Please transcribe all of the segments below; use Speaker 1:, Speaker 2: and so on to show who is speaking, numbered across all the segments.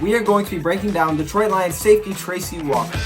Speaker 1: We are going to be breaking down Detroit Lions safety Tracy Walker.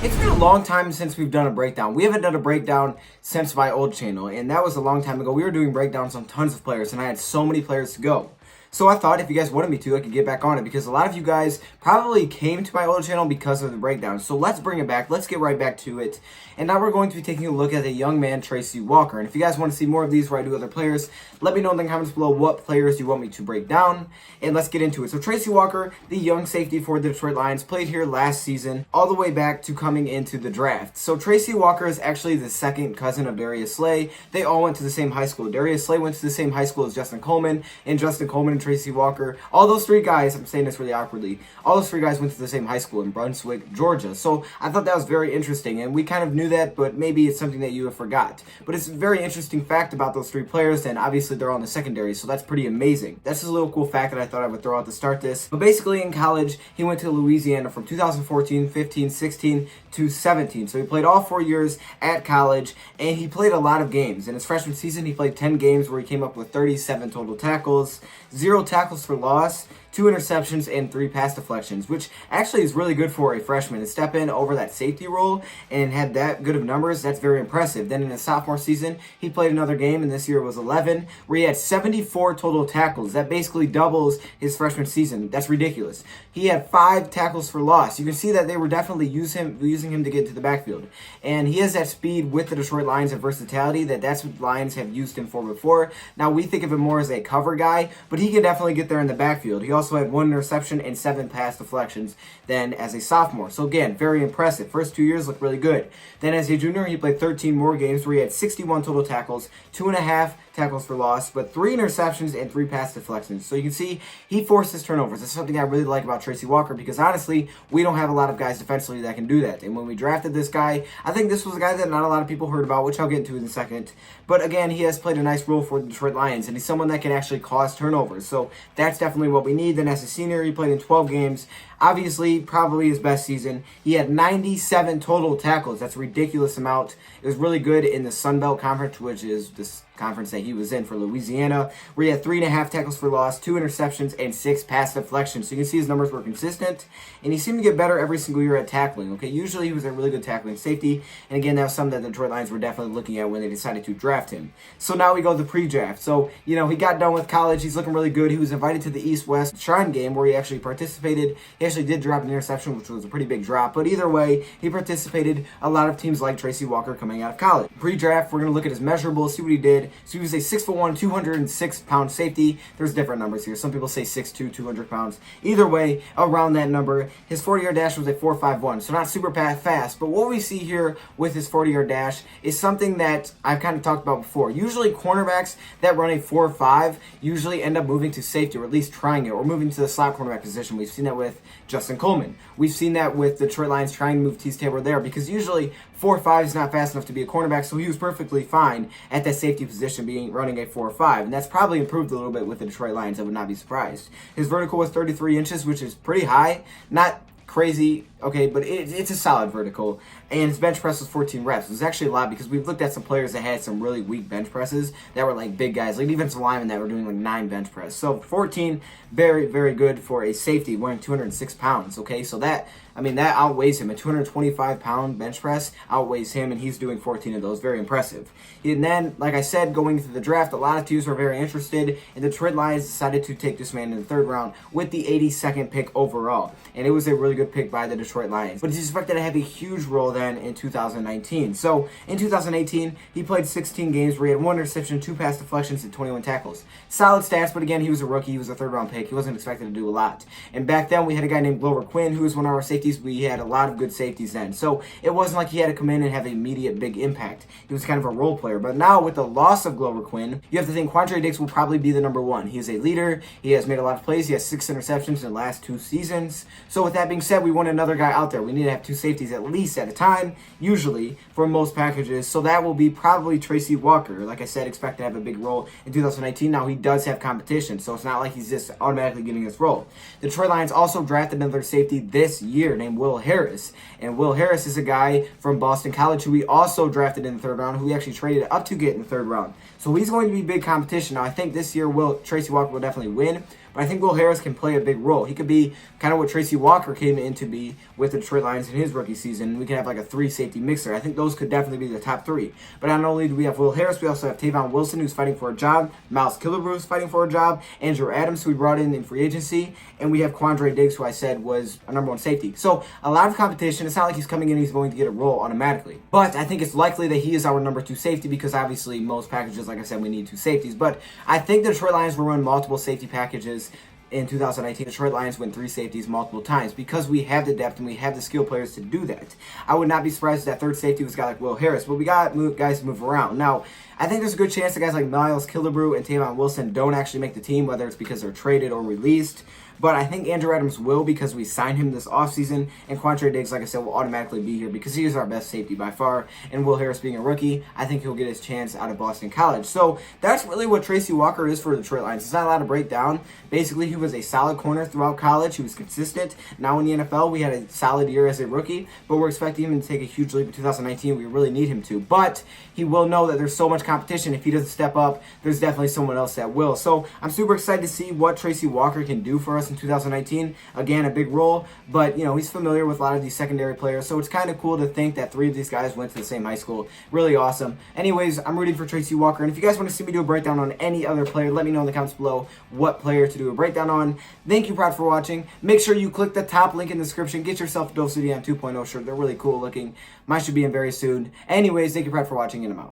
Speaker 1: It's been a long time since we've done a breakdown. We haven't done a breakdown since my old channel, and that was a long time ago. We were doing breakdowns on tons of players, and I had so many players to go. So I thought if you guys wanted me to, I could get back on it because a lot of you guys probably came to my old channel because of the breakdown. So let's bring it back. Let's get right back to it. And now we're going to be taking a look at the young man, Tracy Walker. And if you guys want to see more of these where I do other players, let me know in the comments below what players you want me to break down. And let's get into it. So Tracy Walker, the young safety for the Detroit Lions, played here last season all the way back to coming into the draft. So Tracy Walker is actually the second cousin of Darius Slay. They all went to the same high school. Darius Slay went to the same high school as Justin Coleman, and Justin Coleman and Tracy Walker, all those three guys, I'm saying this really awkwardly, all those three guys went to the same high school in Brunswick, Georgia. So I thought that was very interesting, and we kind of knew that, but maybe it's something that you have forgot. But it's a very interesting fact about those three players, and obviously they're all in the secondary, so that's pretty amazing. That's just a little cool fact that I thought I would throw out to start this. But basically in college, he went to Louisiana from 2014, 15, 16 to 17. So he played all 4 years at college, and he played a lot of games. In his freshman season, he played 10 games where he came up with 37 total tackles, 0 tackles for loss, 2 interceptions, and 3 pass deflections, which actually is really good for a freshman to step in over that safety role and had that good of numbers. That's very impressive. Then in his sophomore season, he played another game, and this year was 11, where he had 74 total tackles. That basically doubles his freshman season. That's ridiculous. He had 5 tackles for loss. You can see that they were definitely using him to get to the backfield. And he has that speed with the Detroit Lions and versatility that's what the Lions have used him for before. Now we think of him more as a cover guy, but he can definitely get there in the backfield. He also had 1 interception and 7 pass deflections then as a sophomore. So again, very impressive. First 2 years looked really good. Then as a junior, he played 13 more games where he had 61 total tackles, 2.5 tackles for loss, but 3 interceptions and 3 pass deflections. So you can see he forces turnovers. That's something I really like about Tracy Walker because honestly, we don't have a lot of guys defensively that can do that. And when we drafted this guy, I think this was a guy that not a lot of people heard about, which I'll get into in a second. But again, he has played a nice role for the Detroit Lions, and he's someone that can actually cause turnovers. So that's definitely what we need. Then as a senior, he played in 12 games. Obviously, probably his best season. He had 97 total tackles. That's a ridiculous amount. It was really good in the Sun Belt Conference, which is this conference that he was in for Louisiana, where he had 3.5 tackles for loss, 2 interceptions, and 6 pass deflections. So you can see his numbers were consistent, and he seemed to get better every single year at tackling. Okay, usually he was a really good tackling safety, and again, that was something that the Detroit Lions were definitely looking at when they decided to draft him. So now we go to the pre-draft. So, you know, he got done with college. He's looking really good. He was invited to the East-West Shrine game where he actually participated. He actually did drop an interception, which was a pretty big drop, but either way, he participated. A lot of teams like Tracy Walker coming out of college. Pre-draft, we're going to look at his measurables, see what he did. So he was a 6'1", 206-pound safety. There's different numbers here. Some people say 6'2", 200 pounds. Either way, around that number. His 40-yard dash was a 4.51, so not super fast. But what we see here with his 40-yard dash is something that I've kind of talked about before. Usually cornerbacks that run a 4.5 usually end up moving to safety, or at least trying it, or moving to the slot cornerback position. We've seen that with Justin Coleman. We've seen that with the Detroit Lions trying to move Tease Tabor there because usually 4.5 is not fast enough to be a cornerback, so he was perfectly fine at that safety position running a 4.5, and that's probably improved a little bit with the Detroit Lions. I would not be surprised. His vertical was 33 inches, which is pretty high. Not crazy, okay, but it's a solid vertical. And his bench press was 14 reps. It was actually a lot because we've looked at some players that had some really weak bench presses that were like big guys, like defensive linemen that were doing like 9 bench press. So 14, very, very good for a safety weighing 206 pounds, okay? So that outweighs him. A 225-pound bench press outweighs him, and he's doing 14 of those. Very impressive. And then, like I said, going into the draft, a lot of teams were very interested, and the Detroit Lions decided to take this man in the 3rd round with the 82nd pick overall. And it was a really good pick by the Detroit Lions. But he's expected to have a huge role then in 2019. So, in 2018, he played 16 games where he had 1 interception, 2 pass deflections, and 21 tackles. Solid stats, but again, he was a rookie. He was a 3rd-round pick. He wasn't expected to do a lot. And back then, we had a guy named Glover Quinn, who was one of our safety. We had a lot of good safeties then. So it wasn't like he had to come in and have an immediate big impact. He was kind of a role player. But now with the loss of Glover Quinn, you have to think Quandre Diggs will probably be the number 1. He is a leader. He has made a lot of plays. He has 6 interceptions in the last 2 seasons. So with that being said, we want another guy guy out there. We need to have 2 safeties at least at a time, usually, for most packages. So that will be probably Tracy Walker. Like I said, expect to have a big role in 2019. Now, he does have competition, so it's not like he's just automatically getting this role. The Detroit Lions also drafted another safety this year named Will Harris. And Will Harris is a guy from Boston College who we also drafted in the 3rd round, who we actually traded up to get in the 3rd round. So he's going to be big competition. Now, I think this year Tracy Walker will definitely win, but I think Will Harris can play a big role. He could be kind of what Tracy Walker came in to be with the Detroit Lions in his rookie season. We can have like a 3 safety mixer. I think those could definitely be the top 3. But not only do we have Will Harris, we also have Tavon Wilson, who's fighting for a job, Miles Killebrew, who's fighting for a job, Andrew Adams, who we brought in free agency, and we have Quandre Diggs, who I said was a number 1 safety. So a lot of competition. It's not like he's coming in and he's going to get a role automatically. But I think it's likely that he is our number 2 safety because obviously most packages, like I said, we need 2 safeties. But I think the Detroit Lions will run multiple safety packages in 2019. The Detroit Lions win 3 safeties multiple times because we have the depth and we have the skill players to do that. I would not be surprised if that 3rd safety was a guy like Will Harris, but we got guys to move around. Now, I think there's a good chance that guys like Miles Killebrew and Tavon Wilson don't actually make the team, whether it's because they're traded or released. But I think Andrew Adams will because we signed him this offseason. And Quandre Diggs, like I said, will automatically be here because he is our best safety by far. And Will Harris being a rookie, I think he'll get his chance out of Boston College. So that's really what Tracy Walker is for the Detroit Lions. It's not a lot to break down. Basically, he was a solid corner throughout college. He was consistent. Now in the NFL, we had a solid year as a rookie. But we're expecting him to take a huge leap in 2019. We really need him to. But he will know that there's so much competition. If he doesn't step up, there's definitely someone else that will. So I'm super excited to see what Tracy Walker can do for us in 2019. Again, a big role, but he's familiar with a lot of these secondary players, so it's kind of cool to think that 3 of these guys went to the same high school. Really awesome. Anyways, I'm rooting for Tracy Walker, and if you guys want to see me do a breakdown on any other player, let me know in the comments below what player to do a breakdown on. Thank you, Prod, for watching. Make sure you click the top link in the description. Get yourself a DoseOfDion 2.0 shirt. They're really cool looking. Mine should be in very soon. Anyways, thank you, Prod, for watching, and I'm out.